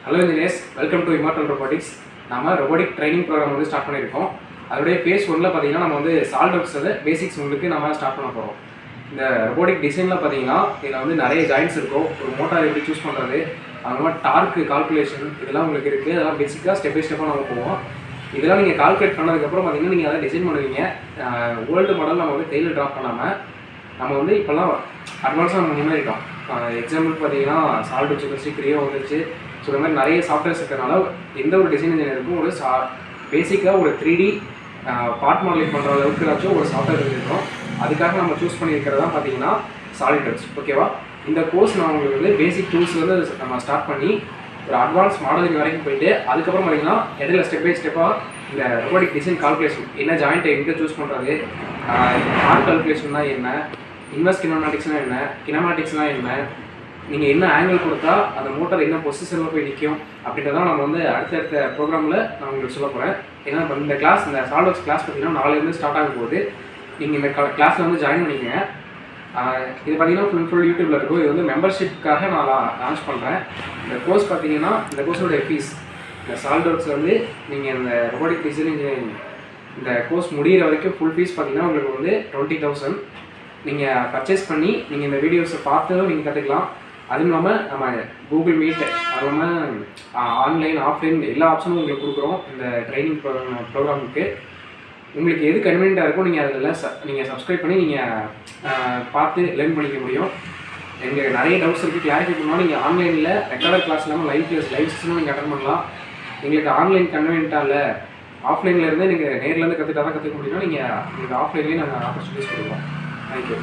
Hello engineers, welcome to immortal robotics. நம்ம robotic training program வந்து start பண்ணியிருக்கோம். அதோடைய ஃபேஸ் 1ல் பார்த்தீங்கன்னா நம்ம வந்து சால்ட்வொர்க்ஸ் பேசிக்ஸ் உங்களுக்கு நம்ம ஸ்டார்ட் பண்ண போகிறோம். இந்த ரொபோட்டிக் டிசைனில் பார்த்தீங்கன்னா இதில் வந்து நிறைய ஜாயின்ட்ஸ் இருக்கும். ஒரு மோட்டார் எப்படி சூஸ் பண்ணுறது, அது மாதிரி டார்க்கு கால்குலேஷன் இதெல்லாம் உங்களுக்கு இருக்குது. அதெல்லாம் பேசிக்காக ஸ்டெப் பை ஸ்டெப்பாக நம்ம போவோம். இதெல்லாம் நீங்கள் கால்குலேட் பண்ணதுக்கப்புறம் பார்த்தீங்கன்னா நீங்கள் அதை டிசைன் பண்ணுவீங்க. ஓல்டு மாடல் நம்ம வந்து கையில் ட்ராப் பண்ணாமல் நம்ம வந்து இப்போல்லாம் அட்வான்ஸாக நம்ம முன்னேறிட்டோம். எக்ஸாம்பிள் பார்த்தீங்கன்னா சால்ட்வொர்க்ஸ் வந்துருச்சு, கிரியோ வந்துருச்சு. ஸோ இந்த மாதிரி நிறைய சாஃப்ட்வேர்ஸ் இருக்கிறனால எந்த ஒரு டிசைன் இன்ஜினியருக்கும் ஒரு பேசிக்காக ஒரு 3D பார்ட் மாடலிங் பண்ணுற அளவுக்கு ஏதாச்சும் ஒரு சாஃப்ட்வேர் இருக்கும். அதுக்காக நம்ம சூஸ் பண்ணியிருக்கிறது தான் பார்த்தீங்கன்னா சாலிட்வொர்க்ஸ். ஓகேவா? இந்த கோர்ஸ் நான் உங்களுக்கு வந்து பேசிக் டூல்ஸ்லேருந்து நம்ம ஸ்டார்ட் பண்ணி ஒரு அட்வான்ஸ் மாடலிங் வரைக்கும் போயிட்டு அதுக்கப்புறம் பார்த்தீங்கன்னா இடையில ஸ்டெப் பை ஸ்டெப்பாக இந்த ரொபோட்டிக் டிசைன் கால்குலேஷன் என்ன ஜாயிண்ட்டை எங்கே சூஸ் பண்ணுறது, ஆர்ட் கால்குலேஷன்னா என்ன, இன்வெர்ஸ் கினமாட்டிக்ஸ்னால் என்ன, கினமாட்டிக்ஸ்னால் என்ன, நீங்கள் என்ன ஆங்கிள் கொடுத்தா அந்த மோட்டார் என்ன பொசிஷனில் போய் நிற்கும் அப்படின்றதான் நம்ம வந்து அடுத்தடுத்த ப்ரோக்ராமில் நான் உங்களுக்கு சொல்ல போகிறேன். ஏன்னா இப்போ இந்த கிளாஸ், இந்த சால்ட்வொர்க்ஸ் கிளாஸ் பார்த்தீங்கன்னா நாளையிலேருந்து ஸ்டார்ட் ஆகும் போது நீங்கள் இந்த கிளாஸில் வந்து ஜாயின் பண்ணிக்கங்க. இது பார்த்தீங்கன்னா ஃபுல் யூடியூப்பில் இருக்கும். இது வந்து மெம்பர்ஷிப்காக நான் லான்ச் பண்ணுறேன். இந்த கோர்ஸ் பார்த்தீங்கன்னா இந்த கோர்ஸோட ஃபீஸ், இந்த சால்ட்வொர்க்ஸ் வந்து நீங்கள் இந்த ரொபோட்டிக் டிசைன் இன்ஜினியரிங் இந்த கோர்ஸ் முடிகிற வரைக்கும் ஃபுல் ஃபீஸ் பார்த்தீங்கன்னா உங்களுக்கு வந்து 20,000. நீங்கள் பர்ச்சேஸ் பண்ணி நீங்கள் இந்த வீடியோஸை பார்த்தும் நீங்கள் கற்றுக்கலாம். அதுவும் இல்லாமல் நம்ம கூகுள் மீட், அது இல்லாமல் ஆன்லைன் ஆஃப்லைன் எல்லா ஆப்ஷனும் உங்களுக்கு கொடுக்குறோம். இந்த ட்ரைனிங் ப்ரோக்ராமுக்கு உங்களுக்கு எது கன்வீனியண்ட்டாக இருக்கும் நீங்கள் அதில் நீங்கள் சப்ஸ்கிரைப் பண்ணி நீங்கள் பார்த்து லேர்ன் பண்ணிக்க முடியும். எங்களுக்கு நிறைய டவுட்ஸ் இருக்குது, கிளாரிஃபை பண்ணாலும் நீங்கள் ஆன்லைனில் ரெக்கார்டட் கிளாஸ் இல்லாமல் லைவ் செஷனும் நீங்கள் அட்டன் பண்ணலாம். எங்களுக்கு ஆன்லைன் கன்வீனியண்ட்டாக இல்லை, ஆஃப்லைன்லேருந்து நீங்கள் நேர்லேருந்து கற்றுக்கிட்டா தான் கற்றுக்க முடியும்னா நீங்கள் ஆஃப்லைன்லேயே நாங்கள் ஆப்பர்ச்சுனிட்டிஸ் கொடுக்குறோம். தேங்க்யூ.